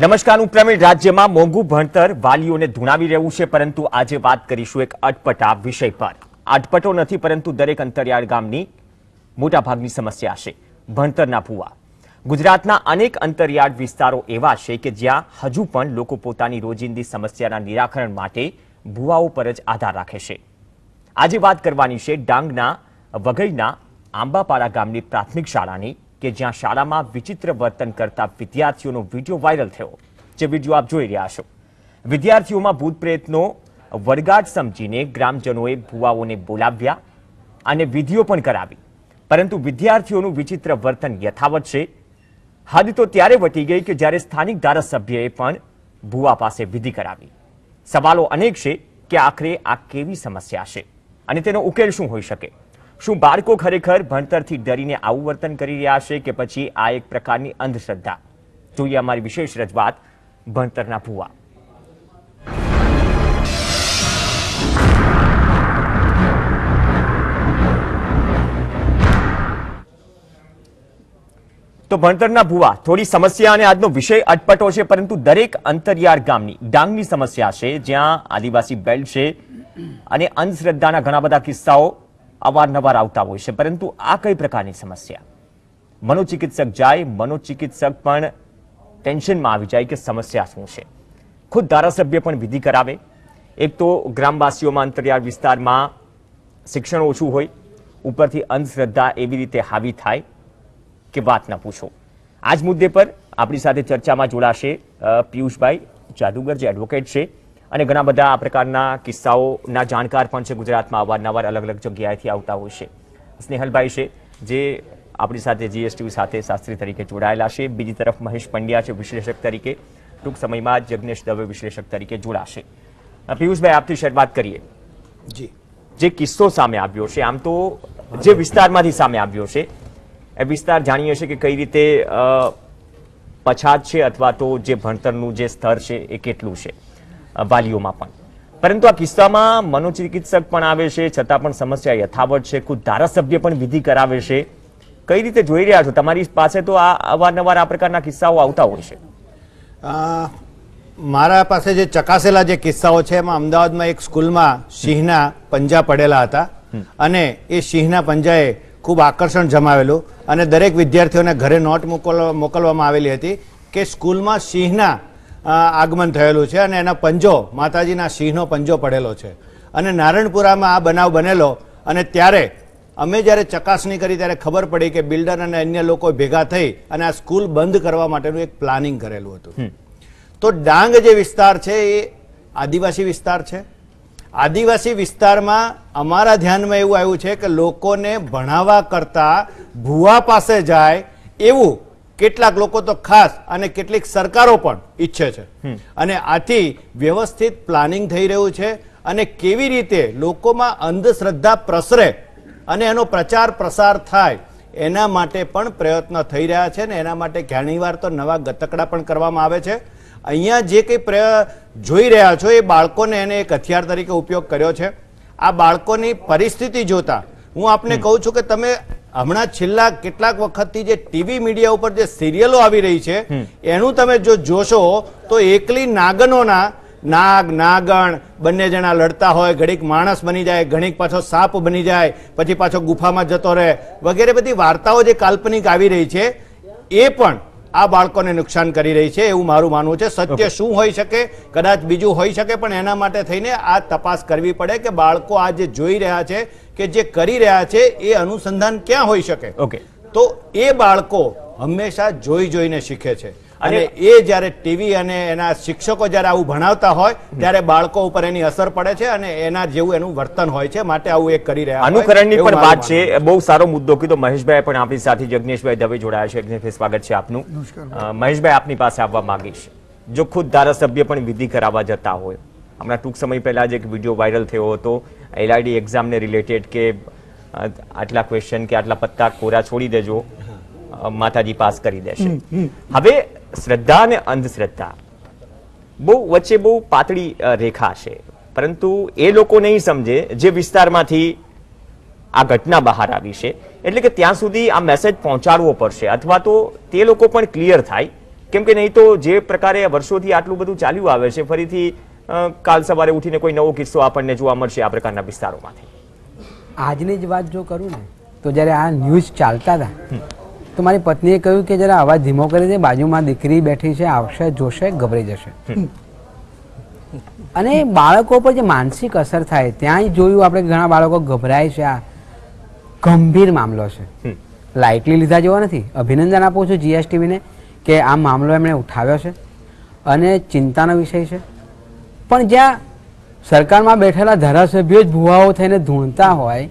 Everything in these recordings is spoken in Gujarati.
નમસ્કાર, હું પ્રવીણ. રાજ્યમાં મોંઘું ભણતર વાલીઓને ધૂણાવી રહ્યું છે, પરંતુ આજે વાત કરીશું એક અટપટા વિષય પર. અટપટો નથી, પરંતુ દરેક અંતરિયાળ ગામની મોટાભાગની સમસ્યા છે ભણતરના ભૂવા. ગુજરાતના અનેક અંતરિયાળ વિસ્તારો એવા છે કે જ્યાં હજુ પણ લોકો પોતાની રોજિંદી સમસ્યાના નિરાકરણ માટે ભૂવાઓ પર જ આધાર રાખે છે. આજે વાત કરવાની છે ડાંગના વઘઈના આંબાપાડા ગામની પ્રાથમિક શાળાની, કે જ્યાં શાળામાં વિચિત્ર વર્તન કરતા વિદ્યાર્થીઓનો વિડીયો વાયરલ થયો. જે વિડીયો આપ જોઈ રહ્યા છો, વિદ્યાર્થીઓમાં ભૂત પ્રેતનો વરગાડ સમજીને ગ્રામજનોએ ભુવાઓને બોલાવ્યા અને વિધિઓ પણ કરાવી, પરંતુ વિદ્યાર્થીઓનું વિચિત્ર વર્તન યથાવત છે. હદ તો ત્યારે વટી ગઈ કે જ્યારે સ્થાનિક ધારાસભ્યએ પણ ભુવા પાસે વિધિ કરાવી. સવાલો અનેક છે કે આખરે આ કેવી સમસ્યા છે અને તેનો ઉકેલ શું હોઈ શકે? શું બાળકો ખરેખર ભણતરથી ડરીને આવું વર્તન કરી રહ્યા છે કે પછી આ એક પ્રકારની અંધશ્રદ્ધા? જોઈએ અમારી વિશેષ રજૂઆત ભણતરના ભૂવા. તો ભણતરના ભૂવા થોડી સમસ્યા અને આજનો વિષય અટપટો છે, પરંતુ દરેક અંતરિયાળ ગામની ડાંગની સમસ્યા છે, જ્યાં આદિવાસી બેલ્ટ છે અને અંધશ્રદ્ધાના ઘણા બધા કિસ્સાઓ અવારનવાર આવતા હોય છે. પરંતુ આ કઈ પ્રકારની સમસ્યા? મનોચિકિત્સક જાય, મનોચિકિત્સક પણ ટેન્શનમાં આવી જાય કે સમસ્યા શું છે. ખુદ ધારાસભ્ય પણ વિધિ કરાવે. એક તો ગ્રામવાસીઓમાં અંતરિયાળ વિસ્તારમાં શિક્ષણ ઓછું હોય, ઉપરથી અંધશ્રદ્ધા એવી રીતે હાવી થાય કે વાત ન પૂછો. આ જ મુદ્દે પર આપણી સાથે ચર્ચામાં જોડાશે પિયુષભાઈ જાદુગર, જે એડવોકેટ છે અને ઘણા બધા આ પ્રકારના કિસ્સાઓના જાણકાર પણ છે. ગુજરાતમાં અવારનવાર અલગ અલગ જગ્યાએથી આવતા હોય છે. સ્નેહલભાઈ છે, જે આપણી સાથે જીએસટી સાથે શાસ્ત્રી તરીકે જોડાયેલા છે. બીજી તરફ મહેશ પંડ્યા છે, વિશ્લેષક તરીકે. ટૂંક સમયમાં જગનેશ દવે વિશ્લેષક તરીકે જોડાશે. પિયુષભાઈ, આપથી શરૂઆત કરીએ. જી, જે કિસ્સો સામે આવ્યો છે, આમ તો જે વિસ્તારમાંથી સામે આવ્યો છે એ વિસ્તાર જાણીએ છીએ કે કઈ રીતે પછાત છે, અથવા તો જે ભણતરનું જે સ્તર છે એ કેટલું છે વાલીઓમાં પણ. પરંતુ આ કિસ્સામાં મનોચિકિત્સક પણ આવે છે, છતાં પણ સમસ્યા યથાવત છે. ખુદ ધારાસભ્ય પણ વિધિ કરાવે છે. કઈ રીતે જોઈ રહ્યા છો? તમારી પાસે તો આ અવારનવાર આ પ્રકારના કિસ્સાઓ આવતા હોય છે. મારા પાસે જે ચકાસેલા જે કિસ્સાઓ છે એમાં અમદાવાદમાં એક સ્કૂલમાં સિંહના પંજા પડેલા હતા અને એ સિંહના પંજાએ ખૂબ આકર્ષણ જમાવેલું અને દરેક વિદ્યાર્થીઓને ઘરે નોટ મોકલવામાં આવેલી હતી કે સ્કૂલમાં સિંહના આગમન થયેલું છે અને એના પંજો, માતાજીના સિંહનો પંજો પડેલો છે. અને નારણપુરામાં આ બનાવ બનેલો અને ત્યારે અમે જ્યારે ચકાસણી કરી ત્યારે ખબર પડી કે બિલ્ડર અને અન્ય લોકો ભેગા થઈ અને આ સ્કૂલ બંધ કરવા માટેનું એક પ્લાનિંગ કરેલું હતું. તો ડાંગ જે વિસ્તાર છે એ આદિવાસી વિસ્તાર છે. આદિવાસી વિસ્તારમાં અમારા ધ્યાનમાં એવું આવ્યું છે કે લોકોને ભણાવવા કરતા ભુવા પાસે જાય એવું કેટલાક લોકો તો ખાસ અને કેટલીક સરકારો પણ ઈચ્છે છે. અને આથી વ્યવસ્થિત પ્લાનિંગ થઈ રહ્યું છે અને કેવી રીતે લોકોમાં અંધશ્રદ્ધા પ્રસરે અને એનો પ્રચાર પ્રસાર થાય એના માટે પણ પ્રયત્ન થઈ રહ્યા છે. ને એના માટે ઘણીવાર તો નવા ગતકડા પણ કરવામાં આવે છે. અહીંયા જે કંઈ જોઈ રહ્યા છો એ બાળકોને એને એક હથિયાર તરીકે ઉપયોગ કર્યો છે. આ બાળકોની પરિસ્થિતિ જોતા હું આપને કહું છું કે તમે હમણાં છેલ્લા કેટલાક વખતથી જે ટીવી મીડિયા ઉપર જે સિરિયલો આવી રહી છે એનું તમે જો જોશો તો એકલી નાગનોના નાગ નાગણ બંને જણા લડતા હોય, ઘડીક માણસ બની જાય, ઘડીક પાછો સાપ બની જાય, પછી પાછો ગુફામાં જતો રહે, વગેરે બધી વાર્તાઓ જે કાલ્પનિક આવી રહી છે એ પણ આ બાળકોને નુકસાન કરી રહી છે એવું મારું માનવું છે. સત્ય શું હોઈ શકે, કદાચ બીજું હોઈ શકે, પણ એના માટે થઈને આ તપાસ કરવી પડે કે બાળકો આ જે જોઈ રહ્યા છે કે જે કરી રહ્યા છે એ અનુસંધાન ક્યાં હોઈ શકે. તો એ બાળકો હંમેશા જોઈ જોઈને શીખે છે અને એ જ્યારે ટીવી અને એના શિક્ષકો જ્યારે આવું ભણાવતા હોય ત્યારે બાળકો ઉપર એની અસર પડે છે અને એના જેવું એનું વર્તન હોય છે. માટે આવું એક કરી રહ્યા અનુકરણની પણ વાત છે. બહુ સારો મુદ્દો કીધો. મહેશભાઈ પણ આપણી સાથે જગનેશભાઈ દવે જોડાયા છે. જગનેશભાઈ, સ્વાગત છે આપનું. મહેશભાઈ, આપની પાસે આવવા માંગીશ. જો ખુદ ધારાસભ્ય પણ વિધિ કરાવવા જતા હોય, હમણાં ટૂંક સમય પહેલા જ એક વિડીયો વાયરલ થયો હતો LID એક્ઝામને રિલેટેડ કે આટલા ક્વેશ્ચન કે આટલા પત્તા કોરા છોડી દેજો, માતાજી પાસ કરી દેશે. હવે શ્રદ્ધા અને અંધશ્રદ્ધા વચ્ચે બહુ પાતળી રેખા છે, પરંતુ એ લોકો નહીં સમજે જે વિસ્તારમાંથી આ ઘટના બહાર આવી છે. એટલે કે ત્યાં સુધી આ મેસેજ પહોંચાડવો પડશે, અથવા તો તે લોકો પણ ક્લિયર થાય કેમ કે નહીં તો જે પ્રકારે વર્ષોથી આટલું બધું ચાલ્યું આવે છે, ફરીથી કાલ સવારે ઉઠીને કોઈ નવો કિસ્સો આપણને જોવા મળશે આ પ્રકારના વિસ્તારોમાંથી. આજની જ વાત જો કરું ને તો જ્યારે આ ન્યૂઝ ચાલતા હતા તો મારી પત્નીએ કહ્યું કે જરા અવાજ ધીમો કરી દે, બાજુમાં દીકરી બેઠી છે, આવશે જોશે ગભરાઈ જશે. અને બાળકો પર જે માનસિક અસર થાય ત્યાં જોયું આપણે ઘણા બાળકો ગભરાય છે. આ ગંભીર મામલો છે, લાઇટલી લીધા જેવો નથી. અભિનંદન આપું છું GSTVને કે આ મામલો એમણે ઉઠાવ્યો છે અને ચિંતાનો વિષય છે. પણ જ્યાં સરકારમાં બેઠેલા ધારાસભ્યો જ ભુવાઓ થઈને ધૂણતા હોય,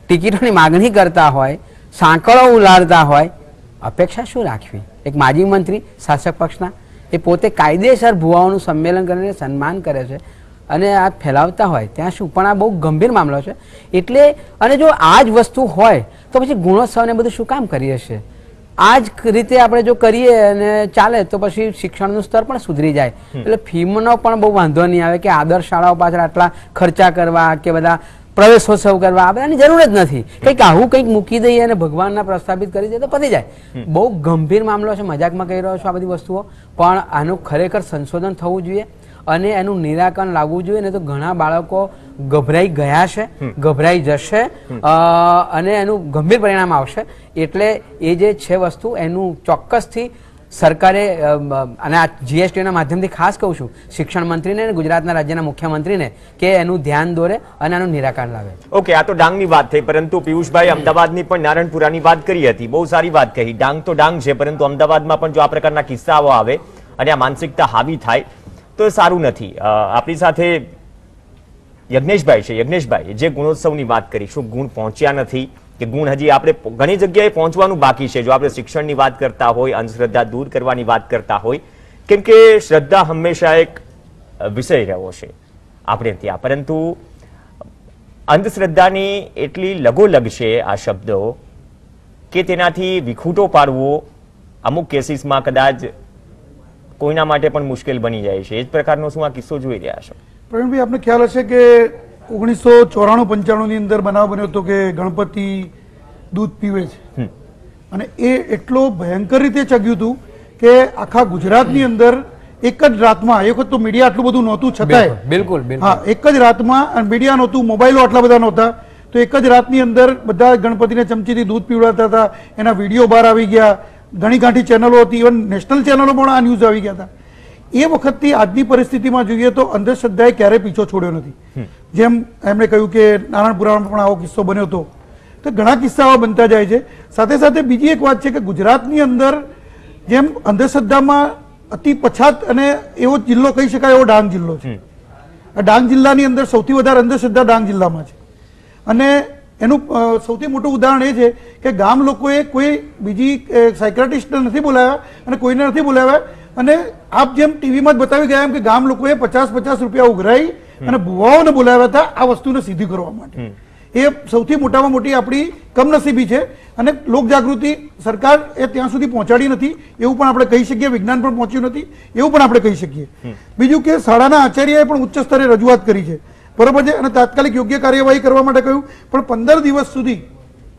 ટિકિટોની માગણી કરતા હોય, સાંકળો ઉલાળતા હોય, અપેક્ષા શું રાખવી? એક માજી મંત્રી શાસક પક્ષના એ પોતે કાયદેસર ભુવાઓનું સંમેલન કરીને સન્માન કરે છે અને આ ફેલાવતા હોય ત્યાં શું? પણ આ બહુ ગંભીર મામલો છે. એટલે અને જો આ જ વસ્તુ હોય તો પછી ગુણોત્સવને બધું શું કામ કરીએ છીએ? આ જ રીતે આપણે જો કરીએ અને ચાલે તો પછી શિક્ષણનું સ્તર પણ સુધરી જાય. એટલે ફીમનો પણ બહુ વાંધો નહીં આવે કે આદર્શ શાળાઓ પાછળ આટલા ખર્ચા કરવા કે બધા પ્રવેશોત્સવ કરવા, આ બધાની જરૂર જ નથી. કંઈક આવું કંઈક મૂકી દઈએ અને ભગવાનના પ્રસ્થાપિત કરી દઈએ તો પતી જાય. બહુ ગંભીર મામલો છે, મજાકમાં કહી રહ્યો છું આ બધી વસ્તુઓ, પણ આનું ખરેખર સંશોધન થવું જોઈએ અને એનું નિરાકરણ લાવવું જોઈએ. ને તો ઘણા બાળકો ગભરાઈ ગયા છે, ગભરાઈ જશે અને એનું ગંભીર પરિણામ આવશે. એટલે એ જે છે વસ્તુ એનું ચોક્કસથી સરકારે, અને આ GSTના માધ્યમથી ખાસ કહું છું શિક્ષણ મંત્રીને અને ગુજરાતના રાજ્યના મુખ્યમંત્રીને કે એનું ધ્યાન દોરે અને આનું નિરાકરણ લાવે. ઓકે, આ તો ડાંગની વાત થઈ, પરંતુ પિયુષભાઈ અમદાવાદની પણ નારણપુરાની વાત કરી હતી. બહુ સારી વાત કહી. ડાંગ તો ડાંગ છે, પરંતુ અમદાવાદમાં પણ જો આ પ્રકારના કિસ્સાઓ આવે અને આ માનસિકતા હાવી થાય તો સારું નથી. આપણી સાથે યજ્ઞેશભાઈ છે. યજ્ઞેશભાઈ, જે ગુણોત્સવની વાત કરી, શું ગુણ પહોંચ્યા નથી કે ગુણ હજી આપણે ઘણી જગ્યાએ પહોંચવાનું બાકી છે? જો આપણે શિક્ષણની વાત કરતા હોય, અંધશ્રદ્ધા દૂર કરવાની વાત કરતા હોય, કેમ કે શ્રદ્ધા હંમેશા એક વિષય રહ્યો છે આપણે ત્યાં, પરંતુ અંધશ્રદ્ધાની એટલી લગોલગ છે આ શબ્દો કે તેનાથી વિખૂટો પાડવો અમુક કેસીસમાં કદાચ કોઈના માટે પણ મુશ્કેલ બની જાય છે. એ જ પ્રકારનો શું આ કિસ્સો જોઈ રહ્યા છો? પ્રવીણભાઈ, આપને ખ્યાલ હશે કે 1994-95 ની અંદર બનાવ બન્યો હતો કે ગણપતિ દૂધ પીવે છે અને એ એટલો ભયંકર રીતે ચગ્યું હતું કે આખા ગુજરાતની અંદર એક જ રાતમાં, એક વખત તો મીડિયા આટલું બધું નહોતું છતાંય, બિલકુલ હા, એક જ રાતમાં મીડિયા નહોતું, મોબાઈલો આટલા બધા નહોતા, તો એક જ રાતની અંદર બધા ગણપતિને ચમચીથી દૂધ પીવડાવતા હતા. એના વિડીયો બહાર આવી ગયા, ઘણી ગાંઠી ચેનલો હતી, ઇવન નેશનલ ચેનલો પણ આ ન્યૂઝ આવી ગયા હતા. એ વખતથી આજની પરિસ્થિતિમાં જોઈએ તો અંધશ્રદ્ધાએ ક્યારેય પીછો છોડ્યો નથી. જેમ એમણે કહ્યું કે નારણપુરામાં પણ આવો કિસ્સો બન્યો હતો, તો ઘણા કિસ્સાઓ બનતા જાય છે. સાથે સાથે બીજી એક વાત છે કે ગુજરાતની અંદર જેમ અંધશ્રદ્ધામાં અતિ પછાત અને એવો જિલ્લો કહી શકાય એવો ડાંગ જિલ્લો છે. ડાંગ જિલ્લાની અંદર સૌથી વધારે અંધશ્રદ્ધા ડાંગ જિલ્લામાં છે. અને એનું સૌથી મોટું ઉદાહરણ એ છે કે ગામ લોકોએ કોઈ બીજી સાયક્રેટિસ્ટને નથી બોલાવ્યા અને કોઈને નથી બોલાવ્યા, અને આપ જેમ ટીવીમાં જ બતાવી ગયા એમ કે ગામ લોકોએ 50-50 રૂપિયા ઉઘરાઈ અને ભુવાઓને બોલાવ્યા હતા આ વસ્તુને સીધી કરવા માટે. એ સૌથી મોટામાં મોટી આપણી કમનસીબી છે અને લોકજાગૃતિ સરકાર એ ત્યાં સુધી પહોંચાડી નથી એવું પણ આપણે કહી શકીએ. વિજ્ઞાન પણ પહોંચ્યું નથી એવું પણ આપણે કહી શકીએ. બીજું કે શાળાના આચાર્યએ પણ ઉચ્ચ સ્તરે રજૂઆત કરી છે, બરોબર છે, અને તાત્કાલિક યોગ્ય કાર્યવાહી કરવા માટે કહ્યું. પણ 15 દિવસ સુધી,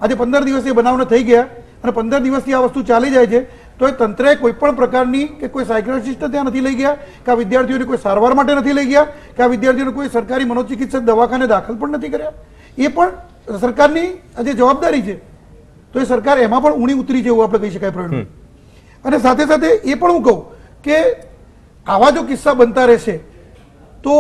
આજે 15 દિવસ એ બનાવને થઈ ગયા અને 15 દિવસથી આ વસ્તુ ચાલી જાય છે, તો એ તંત્રએ કોઈ પણ પ્રકારની કે કોઈ સાયક્રેટિસ્ટ ત્યાં નથી લઈ ગયા, કે આ વિદ્યાર્થીઓને કોઈ સારવાર માટે નથી લઈ ગયા, કે આ વિદ્યાર્થીઓને કોઈ સરકારી મનોચિકિત્સક દવાખાને દાખલ પણ નથી કર્યા. એ પણ સરકારની જે જવાબદારી છે, તો એ સરકાર એમાં પણ ઊણી ઉતરી છે એવું આપણે કહી શકાય પ્રવીણ. અને સાથે સાથે એ પણ હું કહું કે આવા જો કિસ્સા બનતા રહેશે તો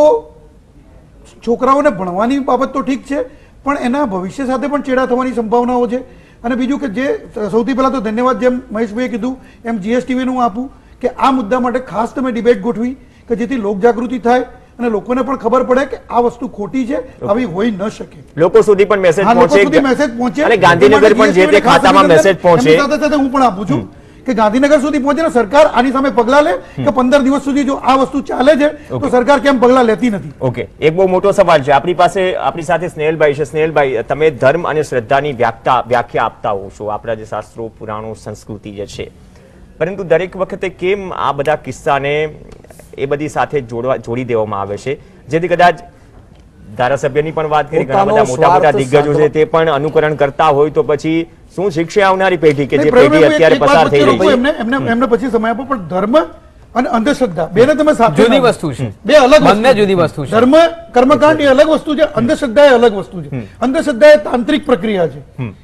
છોકરાઓને ભણવાની બાબત તો ઠીક છે, પણ એના ભવિષ્ય સાથે પણ ચેડા થવાની સંભાવનાઓ છે. અને બીજું કે જે સૌથી પહેલા તો ધન્યવાદ જેમ મહેશભાઈએ કીધું એમ GSTVનું આપું કે આ મુદ્દા માટે ખાસ તમે ડિબેટ ગોઠવી કે જેથી લોકજાગૃતિ થાય અને લોકોને પણ ખબર પડે કે આ વસ્તુ ખોટી છે, આવી હોઈ ન શકે. લોકો સુધી પણ મેસેજ પહોંચે અને ગાંધીનગર પણ જે તે ખાતામાં મેસેજ પહોંચે. સાથે સાથે હું પણ આપું છું કે ગાંધીનગર સુધી પહોંચે ને સરકાર આની સામે પગલા લે કે 15 દિવસ સુધી જો આ વસ્તુ ચાલે છે તો સરકાર કેમ પગલા લેતી નથી? ઓકે, એક બહુ મોટો સવાલ છે. આપણી સાથે સ્નેહલભાઈ છે. સ્નેહલભાઈ, તમે ધર્મ અને શ્રદ્ધાની વ્યાખ્યા આપતા હો છો, આપણા જે શાસ્ત્રો, પુરાણો, સંસ્કૃતિ જે છે, પરંતુ દરેક વખતે કેમ આ બધા કિસ્સાને એ બધી સાથે જોડી દેવામાં આવે છે જેથી કદાચ ધારાસભ્યની પણ વાત કરી, ઘણા પોતાનો બધા મોટા મોટા સ્વાર્થ દિગ્ગજો છે તે પણ અનુકરણ કરતા હોય તો પછી શું શીખશે આવનારી પેઢી કે જે નહીં, પેઢી પ્રવીણભાઈ, અત્યારે એક વાત પસાર થઈ વચ્ચે રહી રોકું, છે? એમને પછી સમય આપો, પણ ધર્મ અને અંધશ્રદ્ધા બેને તમે સાથે જુદી લાવો. વસ્તુ છે. બે અલગ બંને વસ્તુ જુદી વસ્તુ છે. ધર્મ કર્મકાંડ એ અલગ વસ્તુ છે, અંધશ્રદ્ધા એ અલગ વસ્તુ છે. અંધશ્રદ્ધા એ તાંત્રિક પ્રક્રિયા છે,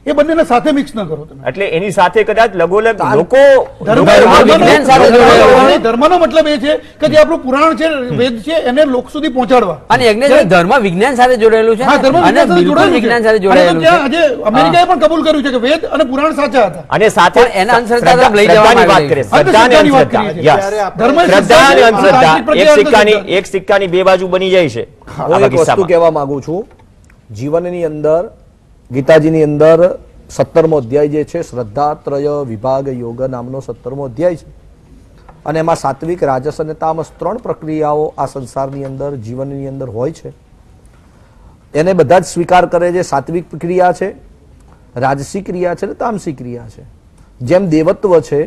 એ બંનેને સાથે મિક્સ ન કરો તમે. એટલે એની સાથે કદાચ લગોલગ લોકો વિજ્ઞાન સાથે જોડાયેલો. ધર્મનો મતલબ એ છે કે જે આપણું પુરાણ છે, વેદ છે, એને લોક સુધી પહોંચાડવા. અને યજ્ઞેશભાઈ, ધર્મ વિજ્ઞાન સાથે જોડાયેલું છે હા, ધર્મ ને? અને વિજ્ઞાન સાથે બિલકુલ જોડાયેલું વિજ્ઞાન છે. સાથે અને તો જોડાયેલું ત્યાં છે. આજે અમેરિકાએ પણ કબૂલ કર્યું છે કે વેદ અને પુરાણ સાચા હતા. અને સાથે પણ એને અંધશ્રદ્ધા તરફ લઈ જવામાં શ્રદ્ધાની વાત આવી કરીએ, છે. શ્રદ્ધા અને અંધશ્રદ્ધાની વાત અંધશ્રદ્ધા. કરીએ છીએ. Yes. ત્યારે આપણે ધર્મ શ્રદ્ધા અને અંધશ્રદ્ધા તાંત્રિક પ્રક્રિયા એક સિક્કાની બે બાજુ બની જાય છે હું આવા એક વસ્તુ કિસ્સામાં. કહેવા માંગુ છું. જીવનની અંદર ગીતાજીની અંદર 17મો અધ્યાય જે છે શ્રદ્ધાત્રય વિભાગ યોગ નામનો 17મો અધ્યાય છે, અને એમાં સાત્વિક, રાજસ અને તામસ 3 પ્રક્રિયાઓ આ સંસારની અંદર જીવનની અંદર હોય છે. એને બધા જ સ્વીકાર કરે છે. સાત્વિક ક્રિયા છે, રાજસી ક્રિયા છે અને તામસી ક્રિયા છે. જેમ દેવત્વ છે,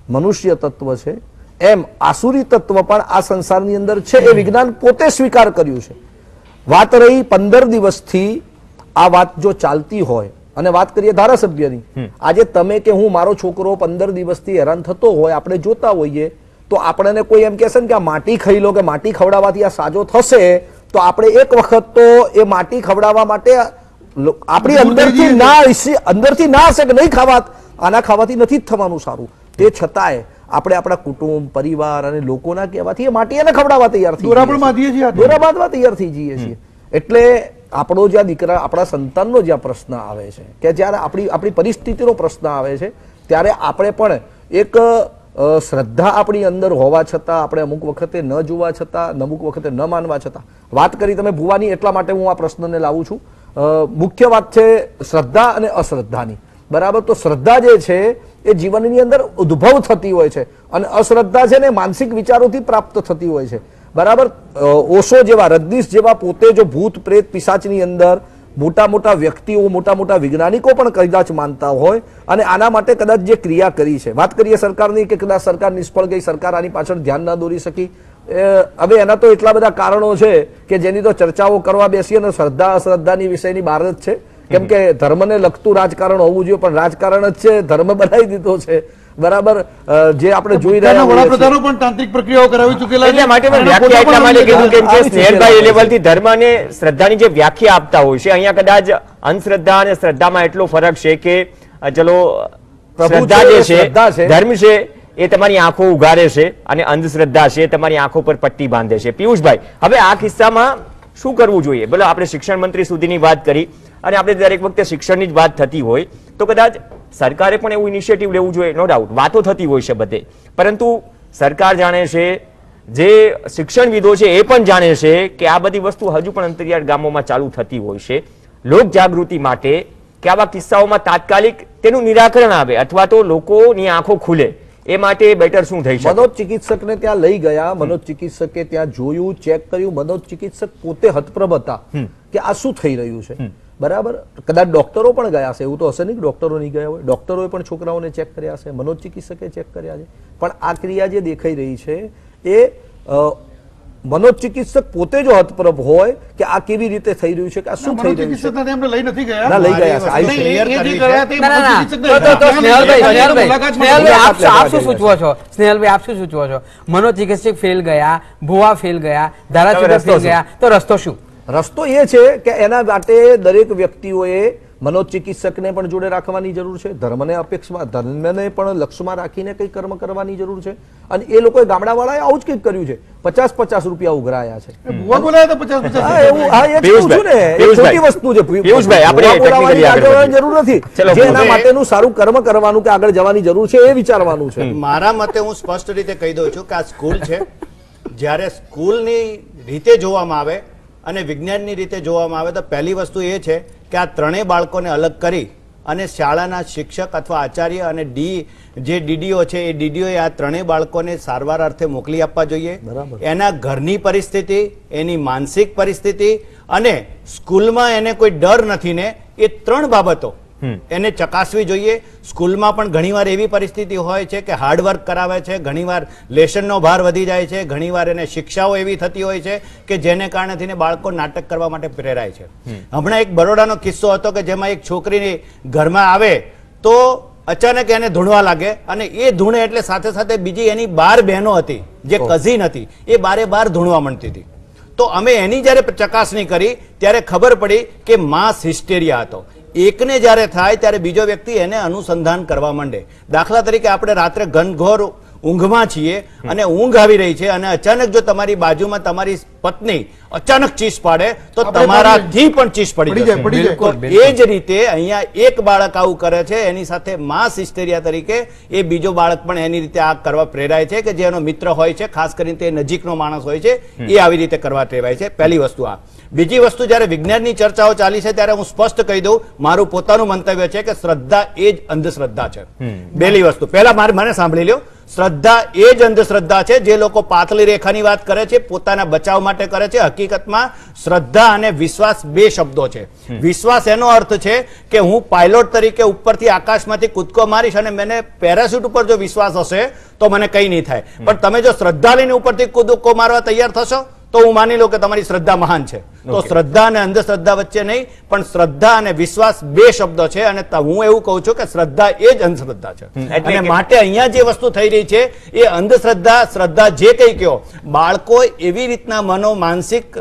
મનુષ્ય તત્વ છે, એમ આસુરી તત્વ પણ આ સંસારની અંદર છે. એ વિજ્ઞાન પોતે સ્વીકાર કર્યું છે. વાત રહી 15 દિવસથી આ વાત જો ચાલતી હોય, અને વાત કરીએ ધારાસભ્યની, આજે તમે કે હું, મારો છોકરો 15 દિવસથી હેરાન થતો હોય, આપણે જોતા હોઈએ, તો આપણને કોઈ એમ કહેશે ને કે આ માટી ખાઈ લો, કે માટી ખવડાવવાથી આ સાજો થશે, તો આપણે એક વખત તો એ માટી ખવડાવવા માટે આપણી અંદરથી ના હશે કે નહીં ખાવા, આના ખાવાથી નથી જ થવાનું સારું. તે છતાંય આપણે આપણા કુટુંબ, પરિવાર અને લોકોના કહેવાથી એ માટી એને ખવડાવવા તૈયાર થઈ દોરા પણ બાંધીએ છીએ હાથે. દોરા બાંધવા તૈયાર થઈ જઈએ છીએ. એટલે આપણો જ્યાં દીકરા, આપણા સંતાનનો જ્યાં પ્રશ્ન આવે છે, કે જ્યારે આપણી પરિસ્થિતિનો પ્રશ્ન આવે છે, ત્યારે આપણે પણ એક શ્રદ્ધા આપણી અંદર હોવા છતાં, આપણે અમુક વખતે ન જોવા છતાં, અમુક વખતે ન માનવા છતાં, વાત કરી તમે ભુવાની, એટલા માટે હું આ પ્રશ્નને લાવું છું. મુખ્ય વાત છે શ્રદ્ધા અને અશ્રદ્ધાની. બરાબર? તો શ્રદ્ધા જે છે એ જીવનની અંદર ઉદ્ભવ થતી હોય છે, અને અશ્રદ્ધા છે ને માનસિક વિચારોથી પ્રાપ્ત થતી હોય છે. બરાબર? ઓશો જેવા, રજનીશ જેવા પોતે જો ભૂત, પ્રેત, પિશાચની અંદર મોટા મોટા વ્યક્તિઓ, મોટા મોટા વૈજ્ઞાનિકો પણ કદાચ માનતા હોય, અને આના માટે કદાચ જે ક્રિયા કરી છે, વાત કરીએ સરકારની, કે કદાચ સરકાર નિષ્ફળ ગઈ, સરકાર આની પાછળ ધ્યાન ના દોરી શકી. હવે એના તો એટલા બધા કારણો છે કે જેની તો ચર્ચાઓ કરવા બેસીએ ને શ્રદ્ધા અશ્રદ્ધાની વિષયની બહાર જ છે. કેમ કે ધર્મને લગતું રાજકારણ હોવું જોઈએ, પણ રાજકારણ જ છે, ધર્મ બનાવી દીધો છે. બરાબર? જે આપણે જોઈ રહ્યા છીએ, વડાપ્રધાનો પણ તાંત્રિક પ્રક્રિયાઓ કરાવી ચૂકેલા છે. એટલા માટે મેં વ્યાખ્યા એટલા માટે કીધું કેમ કે સ્નેહલભાઈ એ લેવલથી ધર્મ અને શ્રદ્ધાની જે વ્યાખ્યા આપતા હોય છે, અહીંયા કદાચ અંધશ્રદ્ધા અને શ્રદ્ધામાં એટલો ફરક છે કે ચલો શ્રદ્ધા જે છે, ધર્મ છે, એ તમારી આંખો ઉઘાડે છે, અને અંધશ્રદ્ધા છે તમારી આંખો પર પટ્ટી બાંધે છે. પિયુષભાઈ, હવે આ કિસ્સામાં શું કરવું જોઈએ? બોલો, આપણે શિક્ષણ મંત્રી સુધીની વાત કરી, અને આપણે દરેક વખતે શિક્ષણની જ વાત થતી હોય તો કદાચ સરકારે પણ એવું ઇનિશિયેટિવ લેવું જોઈએ. નો ડાઉટ, વાતો થતી હોય છે બધે, પરંતુ સરકાર જાણે છે, જે શિક્ષણવિદો છે એ પણ જાણે છે કે આ બધી વસ્તુ હજુ પણ અંતરિયાળ ગામોમાં ચાલુ થતી હોય છે. લોક જાગૃતિ માટે કે આવા કિસ્સાઓમાં તાત્કાલિક તેનું નિરાકરણ આવે, અથવા તો લોકોની આંખો ખુલે, એ માટે બેટર શું થઈ શકે? મનોચિકિત્સકને ત્યાં લઈ ગયા, મનોચિકિત્સકે ત્યાં જોયું, ચેક કર્યું. મનોચિકિત્સક પોતે હતપ્રભ હતા કે આ શું થઈ રહ્યું છે. બરાબર? કદાચ ડોક્ટરો પણ ગયા છે, એવું તો હશે નહીં કે ડોક્ટરો નહીં ગયા હોય. ડોક્ટરોએ પણ છોકરાઓને ચેક કર્યા છે, મનોચિકિત્સકે ચેક કર્યા છે. પણ આ ક્રિયા જે દેખાઈ રહી છે એ મનોચિકિત્સક પોતે જો હતપ્રભ હોય કે આ કેવી રીતે થઈ રહ્યું છે, કે આ શું થઈ રહ્યું છે. મનોચિકિત્સકને એમને લઈ નથી ગયા. ના, લઈ ગયા છે. આવી છે. એ જે ગયા તે ના, ના, ના. મનોચિકિત્સકને તો સ્નેહલભાઈ, મુલાકાત સ્નેહલભાઈ, આપ લેવા શું સૂચવો છો? સ્નેહલભાઈ, આપ શું સૂચવો છો? મનોચિકિત્સક ફેલ ગયા, ભુવા ફેલ ગયા, ધારાસભ્ય ફેલ ગયા, તો રસ્તો શું? રસ્તો એ છે કે એના માટે દરેક વ્યક્તિઓએ મનોચિકિત્સકને પણ જોડે રાખવાની જરૂર છે, ધર્મને પણ લક્ષ્યમાં રાખીને કંઈ કર્મ કરવાની જરૂર છે. અને એ લોકોએ ગામડાવાળાએ આવું જ કંઈક કર્યું છે. 50-50 રૂપિયા ઉઘરાયા છે. ભુવા બોલાયા હતા 50-50. હા, એવું, હા, એ જ કહું છું ને, એ ખોટી વસ્તુ છે. પિયુષભાઈ, આપણે બોલાવવાની technically આગળ આગળ જરૂર નથી. ચલો, જે એના માટેનું સારું કર્મ કરવાનું, કે આગળ જવાની જરૂર છે, એ વિચારવાનું છે. મારા મતે હું સ્પષ્ટ રીતે કહી દઉં છું કે આ સ્કૂલ છે, જ્યારે સ્કૂલની રીતે જોવામાં આવે અને વિજ્ઞાનની રીતે જોવામાં આવે તો પહેલી વસ્તુ એ છે કે આ ત્રણેય બાળકોને અલગ કરી અને શાળાના શિક્ષક અથવા આચાર્ય અને જે ડીડીઓ છે એ ડીડીઓએ આ ત્રણેય બાળકોને સારવાર અર્થે મોકલી આપવા જોઈએ. એના ઘરની પરિસ્થિતિ, એની માનસિક પરિસ્થિતિ અને સ્કૂલમાં એને કોઈ ડર નથી ને, એ ત્રણ બાબતો એને ચકાસવી જોઈએ. સ્કૂલમાં પણ ઘણીવાર એવી પરિસ્થિતિ હોય છે કે હાર્ડવર્ક કરાવે છે, ઘણીવાર લેસનનો ભાર વધી જાય છે, ઘણીવાર એને શિક્ષાઓ એવી થતી હોય છે કે જેને કારણે બાળકો નાટક કરવા માટે પ્રેરાય છે. હમણાં એક બરોડાનો કિસ્સો હતો કે જેમાં એક છોકરી ઘરમાં આવે તો અચાનક એને ધૂણવા લાગે અને એ ધૂણે એટલે સાથે સાથે બીજી એની 12 બહેનો હતી જે કઝિન હતી, એ બારે બાર ધૂણવા માંડતી હતી. તો અમે એની જ્યારે ચકાસણી કરી ત્યારે ખબર પડી કે માસ હિસ્ટેરિયા હતો. એકને જ્યારે થાય ત્યારે બીજો વ્યક્તિ એને અનુસંધાન કરવા માંડે. દાખલા તરીકે આપણે રાત્રે ઘનઘોર ઊંઘમાં છીએ અને ઊંઘ આવી રહી છે અને અચાનક જો તમારી બાજુમાં તમારી પત્ની અચાનક ચીસ પાડે તો તમારાથી પણ ચીસ પડી જાય. તો એ જ રીતે અહીંયા એક બાળક આવું કરે છે, એની સાથે માસ હિસ્ટેરિયા તરીકે એ બીજો બાળક પણ એની રીતે આ કરવા પ્રેરાય છે કે જે એનો મિત્ર હોય છે, ખાસ કરીને તે નજીકનો માણસ હોય છે, એ આવી રીતે કરવા પ્રેરાય છે. પહેલી વસ્તુ આ. બીજી વસ્તુ, જ્યારે વિજ્ઞાનની ચર્ચાઓ ચાલી છે ત્યારે હું સ્પષ્ટ કહી દઉં, મારું પોતાનું મંતવ્ય છે કે શ્રદ્ધા એ જ અંધશ્રદ્ધા છે. પહેલી વસ્તુ, પહેલા મને સાંભળી લ્યો, શ્રદ્ધા એ જ અંધશ્રદ્ધા છે. જે લોકો પાતળી રેખાની વાત કરે છે પોતાના બચાવ માટે કરે છે. હકીકતમાં શ્રદ્ધા અને વિશ્વાસ બે શબ્દો છે. વિશ્વાસ એનો અર્થ છે કે હું પાયલોટ તરીકે ઉપરથી આકાશમાંથી કૂદકો મારીશ અને મને પેરાશૂટ ઉપર જો વિશ્વાસ હશે તો મને કંઈ નહીં થાય. પણ તમે જો શ્રદ્ધા લઈને ઉપરથી કૂદકો મારવા તૈયાર થશો તો હું માની લો કે તમારી શ્રદ્ધા મહાન છે. તો શ્રદ્ધા અને અંધશ્રદ્ધા વચ્ચે નહીં, પણ શ્રદ્ધા અને વિશ્વાસ બે શબ્દો છે અને હું એવું કહું છું કે શ્રદ્ધા એ જ અંધશ્રદ્ધા છે. અને માટે અહીંયા જે વસ્તુ થઈ રહી છે એ અંધશ્રદ્ધા, શ્રદ્ધા જે કંઈ કહો, બાળકો એવી રીતના માનસિક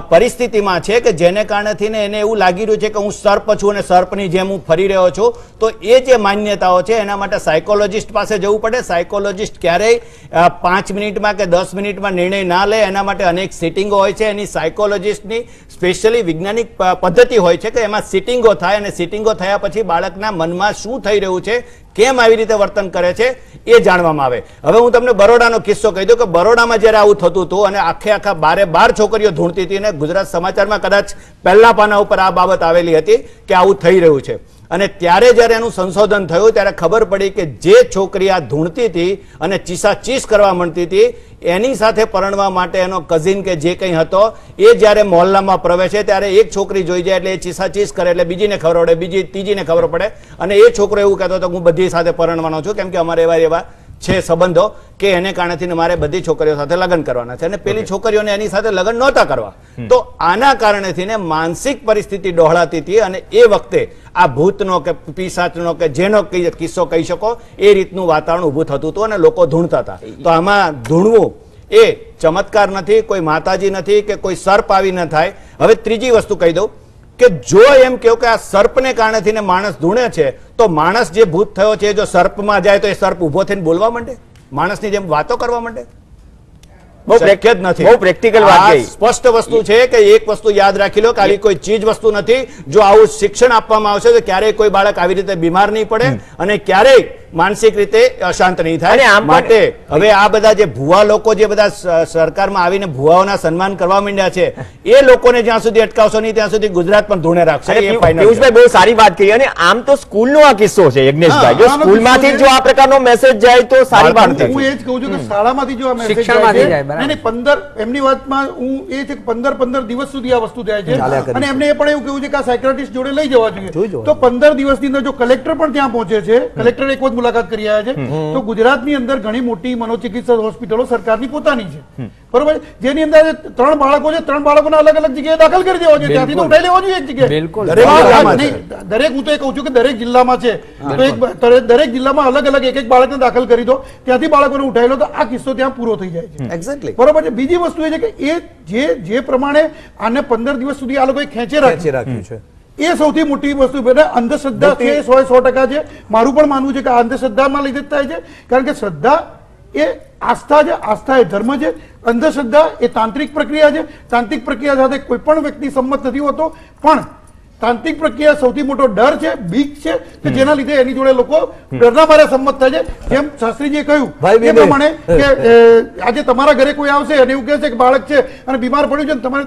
પરિસ્થિતિમાં છે કે જેને કારણેથી એને એવું લાગી રહ્યું છે કે હું સર્પ છું અને સર્પની જેમ હું ફરી રહ્યો છું. તો એ જે માન્યતાઓ છે એના માટે સાયકોલોજીસ્ટ પાસે જવું પડે. સાયકોલોજીસ્ટ ક્યારેય 5 મિનિટમાં કે 10 મિનિટમાં નિર્ણય ના લે. એના માટે અનેક સિટિંગો હોય છે. એની સાયકોલોજીસ્ટની સ્પેશિયલી વૈજ્ઞાનિક પદ્ધતિ હોય છે કે એમાં સિટિંગો થાય અને સિટિંગો થયા પછી બાળકના મનમાં શું થઈ રહ્યું છે, કેમ આવી રીતે વર્તન કરે છે એ જાણવામાં આવે. હવે હું તમને બરોડાનો કિસ્સો કહી દઉં કે બરોડામાં જ્યારે આવું થતું હતું અને આખે 12 છોકરીઓ ધૂણતી હતી અને ગુજરાત સમાચારમાં કદાચ પહેલા પાના ઉપર આ બાબત આવેલી હતી કે આવું થઈ રહ્યું છે. અને ત્યારે જ્યારે એનું સંશોધન થયું ત્યારે ખબર પડી કે જે છોકરી આ ધૂણતી હતી અને ચીસાચીસ કરવા માંડતી હતી એની સાથે પરણવા માટે એનો કઝિન કે જે કંઈ હતો એ જ્યારે મોહલ્લામાં પ્રવેશે ત્યારે એક છોકરી જોઈ જાય એટલે એ ચીસાચીસ કરે એટલે બીજીને ખબર પડે, બીજી ત્રીજીને ખબર પડે અને એ છોકરો એવું કહેતો હતો હું બધી સાથે પરણવાનો છું કેમ કે અમારે એવા છે સંબંધો કે એને કારણેથી મારે બધી છોકરીઓ સાથે લગ્ન કરવાના છે અને પેલી છોકરીઓને એની સાથે લગ્ન નહોતા કરવા. તો આના કારણેથી માનસિક પરિસ્થિતિ ડહોળાતી હતી અને એ વખતે આ ભૂતનો કે પિશાચનો કે જેનો કિસ્સો કહી શકો એ રીતનું વાતાવરણ ઊભું થતું હતું અને લોકો ધૂણતા હતા. તો આમાં ધૂણવું એ ચમત્કાર નથી, કોઈ માતાજી નથી કે કોઈ સર્પ આવી ન થાય. હવે ત્રીજી વસ્તુ કહી દઉં કે જો એમ કહો કે આ સર્પને કારણેથી માણસ ધૂણે છે તો માણસ જે ભૂત થયો છે જો સર્પમાં જાય તો એ સર્પ ઉભો થઈને બોલવા માંડે, માણસની જેમ વાતો કરવા માંડે? બહુ શક્ય જ નથી. બહુ પ્રેક્ટિકલ વાત કહી. સ્પષ્ટ વસ્તુ છે કે એક વસ્તુ યાદ રાખી લો કે આવી કોઈ ચીજ વસ્તુ નથી. જો આવું શિક્ષણ આપવામાં આવશે તો ક્યારેય કોઈ બાળક આવી રીતે બીમાર નહીં પડે અને ક્યારેય માનસિક રીતે અશાંત નહીં થાય. માટે હવે આ બધા જે ભુવા લોકો જે બધા સરકારમાં આવીને ભુવાઓના સન્માન કરવા માંડ્યા છે એ લોકોને જ્યાં સુધી અટકાવશો નહીં ત્યાં સુધી ગુજરાત પણ ધૂણે રાખશે. પિયુષભાઈ બહુ સારી વાત કહી અને આમ તો સ્કૂલનો આ કિસ્સો છે યજ્ઞેશભાઈ. જો સ્કૂલમાંથી જો આ પ્રકારનો મેસેજ જાય તો સારી વાત છે. હું એ જ કહું છું કે શાળામાંથી જો આ મેસેજ જાય નહીં 15 એમની વાતમાં હું એ છે કે 15 દિવસ સુધી આ વસ્તુ થાય છે અને એમને એ પણ એવું કહ્યું છે કે આ સાયક્રેટિસ્ટ જોડે લઈ જવા જોઈએ. તો 15 દિવસની અંદર જો કલેક્ટર પણ ત્યાં પહોંચે છે, કલેક્ટર એક વખત મુલાકાત કરી આવ્યા છે, તો ગુજરાતની અંદર ઘણી મોટી મનોચિકિત્સક હોસ્પિટલો સરકારની પોતાની છે, બરોબર, જેની અંદર 3 બાળકો છે, 3 બાળકોને અલગ અલગ જગ્યાએ દાખલ કરી દેવા જોઈએ, ત્યાંથી તો ઉઠાઈ લેવા જોઈએ એક જગ્યાએ. દરેક હું તો એ કહું છું કે દરેક જિલ્લામાં છે તો દરેક જિલ્લામાં અલગ અલગ એક બાળકને દાખલ કરી દો, ત્યાંથી બાળકોને ઉઠાઈ લો તો આ કિસ્સો ત્યાં પૂરો થઈ જાય છે. એક્ઝેક્ટલી બરોબર છે. બીજી વસ્તુ એ છે કે જે પ્રમાણે આને 15 દિવસ સુધી આ લોકોએ ખેંચે રાખ્યું છે એ સૌથી મોટી વસ્તુ. અંધશ્રદ્ધા છે 100% છે. મારું પણ માનવું છે કે આ અંધશ્રદ્ધામાં લીધે જ થાય છે, કારણ કે શ્રદ્ધા એ આસ્થા છે, આસ્થા એ ધર્મ છે, અંધશ્રદ્ધા એ તાંત્રિક પ્રક્રિયા છે. તાંત્રિક પ્રક્રિયા સાથે કોઈ પણ વ્યક્તિ સંમત નથી હોતો, પણ તાંત્રિક પ્રક્રિયા સૌથી મોટો ડર છે, બીક છે કે જેના લીધે એની જોડે લોકો ડરના મારે સંમત થાય છે. જેમ શાસ્ત્રીજીએ કહ્યું એ પ્રમાણે કે આજે તમારા ઘરે કોઈ આવશે અને એવું કહે છે કે બાળક છે અને બીમાર પડ્યું છે, તમારે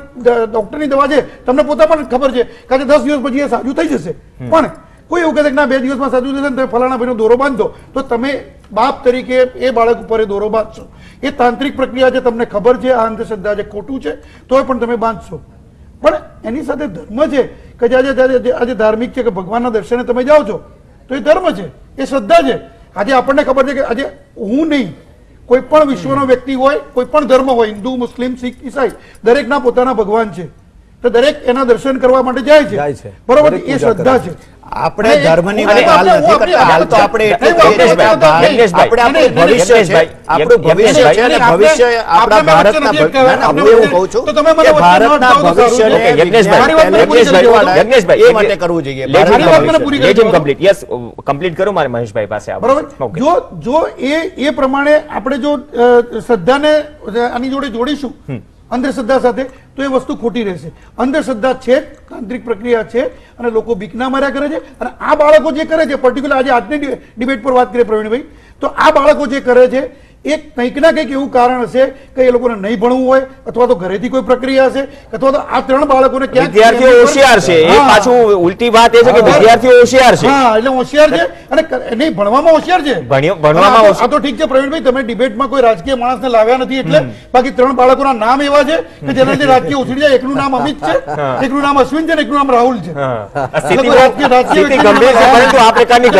ડોક્ટરની દવા છે, તમને પોતા પણ ખબર છે કે આજે 10 દિવસ પછી એ સાજું થઈ જશે, પણ કોઈ એવું કહે છે કે ના 2 દિવસમાં સાજું થશે ને તમે ફલાણા ભાઈનો દોરો બાંધો, તો તમે બાપ તરીકે એ બાળક ઉપર એ દોરો બાંધશો. એ તાંત્રિક પ્રક્રિયા છે, તમને ખબર છે આ અંધશ્રદ્ધા છે, ખોટું છે, તોય પણ તમે બાંધશો. પણ એની સાથે ધર્મ છે કે આજે ધાર્મિક છે કે ભગવાનના દર્શને તમે જાઓ છો તો એ ધર્મ છે, એ શ્રદ્ધા છે. આજે આપણને ખબર છે કે આજે હું નહીં, કોઈ પણ વિશ્વનો વ્યક્તિ હોય, કોઈ પણ ધર્મ હોય, હિન્દુ, મુસ્લિમ, શીખ, ઈસાઈ, દરેકના પોતાના ભગવાન છે, તો દરેક એના દર્શન કરવા માટે જાય છે. બરોબર, એ શ્રદ્ધા છે. આપણે ધર્મની વાત હાલ નથી કરતા. હાલ તો આપણે એટલું કહીએ છીએ કે આપણે આપણું ભવિષ્ય છે, આપણું ભવિષ્ય છે અને ભવિષ્ય આપણા ભારતના હું એવું કહું છું કે ભારતના ભવિષ્યને એ માટે કરવું જોઈએ. યસ, કમ્પ્લીટ કરો મારે મહેશભાઈ પાસે. બરોબર, જો એ પ્રમાણે આપણે જો શ્રદ્ધાને આની જોડે જોડીશું અંધશ્રદ્ધા સાથે, તો એ વસ્તુ ખોટી રહેશે. અંધશ્રદ્ધા છે, તાંત્રિક પ્રક્રિયા છે અને લોકો બીકના માર્યા કરે છે. અને આ બાળકો જે કરે છે, પર્ટિક્યુલર આજે આજની ડિબેટ પર વાત કરીએ પ્રવીણભાઈ, તો આ બાળકો જે કરે છે એ કંઈક ના કંઈક એવું કારણ હશે કે એ લોકોને નહીં ભણવું હોય, અથવા તો ઘરેથી કોઈ પ્રક્રિયા હશે, અથવા તો આ 3 બાળકોને ક્યાંક વિદ્યાર્થીઓ હોશિયાર છે. એ પાછું ઉલટી વાત એ છે કે વિદ્યાર્થીઓ હોશિયાર છે. હા, એટલે હોશિયાર છે અને નહીં ભણવામાં હોશિયાર છે. ભણવામાં આ તો ઠીક છે પ્રવીણભાઈ, તમે ડિબેટમાં કોઈ રાજકીય માણસને લાવ્યા નથી એટલે. બાકી 3 બાળકોના નામ એવા છે કે જેનાથી રાજકીય ઉછળી જાય. એકનું નામ અમિત છે, એકનું નામ અશ્વિન છે, એકનું નામ રાહુલ છે. પરંતુ આ પ્રકારની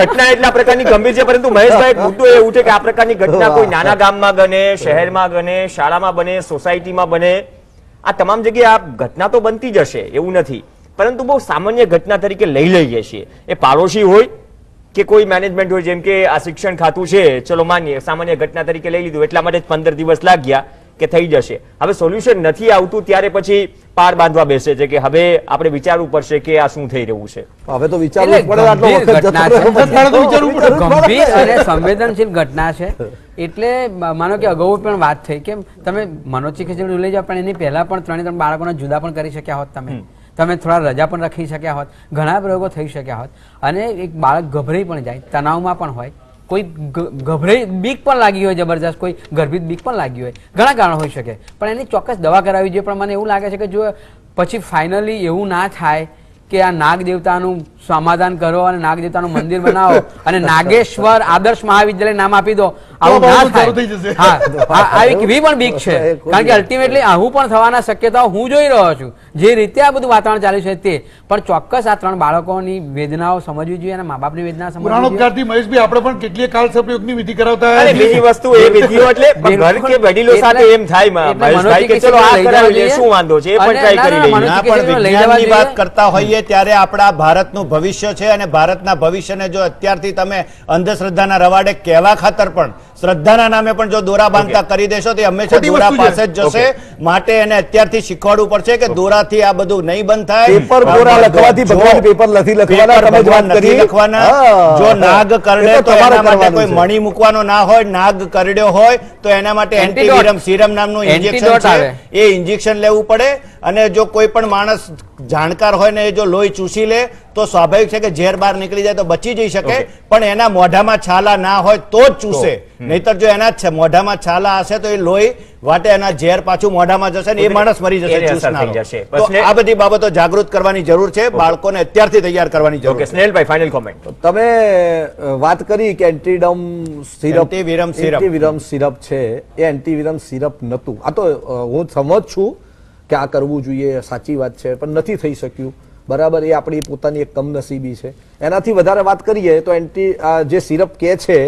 ઘટના એટલા પ્રકારની ગંભીર છે. પરંતુ મહેશભાઈ, મુદ્દો એ ઉઠે કે આ પ્રકારની ઘટના કોઈ નાના ગામમાં બને, શહેરમાં બને, શાળામાં બને, સોસાયટીમાં બને, આ તમામ જગ્યાએ આ ઘટના તો બનતી જ હશે, એવું નથી. પરંતુ બહુ સામાન્ય ઘટના તરીકે લઈ લઈએ છીએ. એ પાડોશી હોય કે કોઈ મેનેજમેન્ટ હોય, જેમ કે આ શિક્ષણ ખાતું છે, ચલો માનીએ સામાન્ય ઘટના તરીકે લઈ લીધું, એટલા માટે 15 દિવસ લાગ્યા કે થઈ જશે. હવે સોલ્યુશન નથી આવતું ત્યારે પછી પાર બાંધવા બેસે છે કે હવે આપણે વિચારવું પડશે કે આ શું થઈ રહ્યું છે. હવે તો વિચારવું પડે, આટલો વખત ગંભીર અને સંવેદનશીલ ઘટના છે. એટલે માનો કે અગાઉ પણ વાત થઈ કે તમે મનોચિક લઈ જાઓ, પણ એની પહેલા પણ 3 બાળકોને જુદા પણ કરી શક્યા હોત, તમે થોડા રજા પણ રાખી શક્યા હોત, ઘણા પ્રયોગો થઈ શક્યા હોત. અને એક બાળક ગભરાઈ પણ જાય, તણાવમાં પણ હોય, કોઈ ગભરાઈ બીક પણ લાગી હોય જબરજસ્ત, કોઈ ગર્ભિત બીક પણ લાગી હોય, ઘણા કારણ હોઈ શકે. પણ એની ચોક્કસ દવા કરાવવી જોઈએ. પણ મને એવું લાગે છે કે જો પછી ફાઇનલી એવું ના થાય કે આ નાગ દેવતાનું સમાધાન કરો અને નાગ દેવતાનું મંદિર બનાવો અને નાગેશ્વર આદર્શ મહાવિદ્યાલય નામ આપી દો, આવું ના થાય. હા, આવી કેવી પણ બીક છે. કારણ કે અલ્ટિમેટલી આવું પણ થવાના શક્યતાઓ હું જોઈ રહ્યો છું, જે રીતે આ બધું વાતાવરણ ચાલ્યું છે તે. પણ ચોક્કસ આ 3 બાળકોની વેદનાઓ સમજવી જોઈએ અને મા બાપની વેદના સમજવી જોઈએ. મહેશભાઈ, આપણે પણ કેટલીય કાળસર્પયોગની વિધિ કરાવતા અને બીજી વસ્તુ એ વિધિઓ એટલે ઘર કે વડીલો સાથે એમ થાય મહેશભાઈ કે ચલો આ કરાવી લઈએ, શું વાંધો છે, એ પણ ટ્રાય કરી લઈએ. ના, પણ વિજ્ઞાનની વાત કરતા હોઈએ ત્યારે આપણા ભારતનું ભવિષ્ય છે અને ભારતના ભવિષ્યને જો અત્યારથી તમે અંધશ્રદ્ધાના રવાડે કહેવા ખાતર પણ શ્રદ્ધાના નામે પણ જો દોરા બાંધતા કરી દેશો તો હંમેશા દોરા પાસે જ જશે. માટે એને અત્યારથી શીખવાડવું પડશે કે દોરાથી આ બધું નહીં બંધ થાય. પેપર દોરા લખવાથી ભગવાન પેપર નથી લખવાના. જો નાગ કરડે તો એના માટે કોઈ મણી મૂકવાનો ના હોય, નાગ કરડ્યો હોય તો એના માટે એન્ટીવિરમ સીરમ નામનું ઇન્જેક્શન છે, એ ઇન્જેક્શન લેવું પડે. અને જો કોઈ પણ માણસ જાણકાર હોય ને એ જો લોહી ચૂસી લે તો સ્વાભાવિક છે કે ઝેર બહાર નીકળી જાય તો બચી જઈ શકે. પણ એના મોઢામાં છાલા ના હોય તો જ ચૂસે, નહીતર જો એના મોઢામાં છાલા હશે તો એ લોહી વાટે એના ઝેર પાછું મોઢામાં જશે ને એ માણસ મરી જશે. તો આ બધી બાબતો જાગૃત કરવાની જરૂર છે, બાળકોને અત્યારથી તૈયાર કરવાની જરૂર છે. Snehalbhai, final comment. તમે વાત કરી કે એન્ટીવિરમ સિરપ છે, એ એન્ટીવિરમ સિરપ નતું. આ તો હું સમજ છું કે આ કરવું જોઈએ, સાચી વાત છે, પણ નથી થઈ શક્યું. બરાબર, એ આપણી પોતાની એક કમનસીબી છે. એનાથી વધારે વાત કરીએ તો જે સિરપ કે છે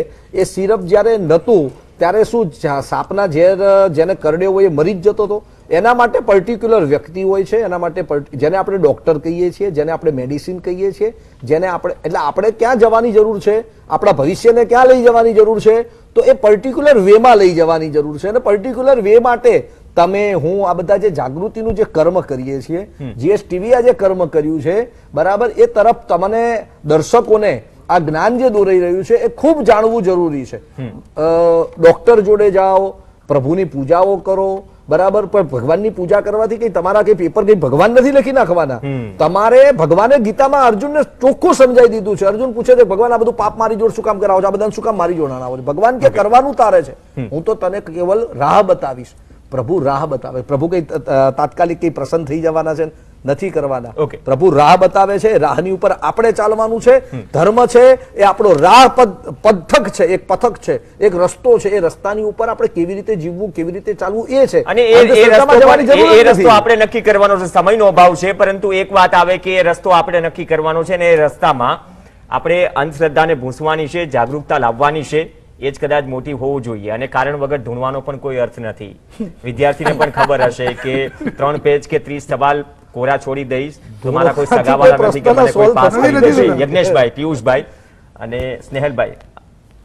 એ સિરપ જ્યારે નહોતું ત્યારે શું સાપના ઝેર જેને કરડ્યો હોય એ મરી જ જતો હતો. એના માટે પર્ટિક્યુલર વ્યક્તિ હોય છે, એના માટે જેને આપણે ડોક્ટર કહીએ છીએ, જેને આપણે મેડિસિન કહીએ છીએ, જેને આપણે એટલે આપણે ક્યાં જવાની જરૂર છે, આપણા ભવિષ્યને ક્યાં લઈ જવાની જરૂર છે, તો એ પર્ટિક્યુલર વેમાં લઈ જવાની જરૂર છે. અને પર્ટિક્યુલર વે માટે તમે હું આ બધા જે જાગૃતિનું જે કર્મ કરીએ છીએ, જીએસટીવી જે કર્મ કર્યું છે, બરાબર, એ તરફ તમને દર્શકોને આ જ્ઞાન જે દોરાઈ રહ્યું છે એ ખૂબ જાણવું જરૂરી છે. ડોક્ટર જોડે જાઓ, પ્રભુની પૂજાઓ કરો, બરાબર, પણ ભગવાનની પૂજા કરવાથી કઈ તમારા કઈ પેપર કઈ ભગવાન નથી લખી નાખવાના. તમારે ભગવાને ગીતામાં અર્જુનને ચોખ્ખું સમજાવી દીધું છે. અર્જુન પૂછે છે ભગવાન આ બધું પાપ મારી જોડ શું કામ કરાવો છો, આ બધાને શું કામ મારી જોડ આવો છો? ભગવાન કે કરવાનું તારે છે, હું તો તને કેવલ રાહ બતાવીશ. પ્રભુ રાહ બતાવે. પ્રભુ કઈ તાત્કાલિક કઈ પ્રસન્ન થઈ જવાના છે? નથી કરવાના. Okay. પ્રભુ રાહ બતાવે છે, રાહની ઉપર આપણે ચાલવાનું છે. ધર્મ છે એ આપણો રાહ પથક છે, એક પથક છે, એક રસ્તો છે. એ રસ્તાની ઉપર આપણે કેવી રીતે જીવવું, કેવી રીતે ચાલવું એ છે. અને એ રસ્તો આપણે નક્કી કરવાનો છે. સમયનો અભાવ છે, પરંતુ એક વાત આવે કે એ રસ્તો આપણે નક્કી કરવાનો છે ને એ રસ્તામાં આપણે અંધશ્રદ્ધાને ભૂંસવાની છે, જાગૃતતા લાવવાની છે. એ જ કદાચ મોટી હોવું જોઈએ. અને કારણ વગર ઢૂંઢવાનો પણ કોઈ અર્થ નથી. વિદ્યાર્થીને પણ ખબર હશે કે 3 પેજ કે 30 સવાલ કોરા છોડી દઈશ તો મારા કોઈ સગાવાળા નથી કે મને કોઈ પાસ કરી દેશે. યજ્ઞેશભાઈ, પિયુષભાઈ અને સ્નેહલભાઈ,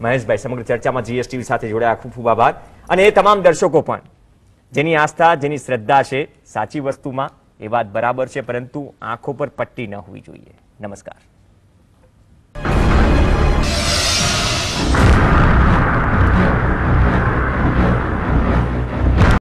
મહેશભાઈ સમગ્ર ચર્ચામાં જીએસટીવી સાથે જોડાયા, ખૂબ ખૂબ આભાર. અને એ તમામ દર્શકો પણ જેની આસ્થા, જેની શ્રદ્ધા છે સાચી વસ્તુમાં, એ વાત બરાબર છે, પરંતુ આંખો પર પટ્ટી ન હોવી જોઈએ. નમસ્કાર.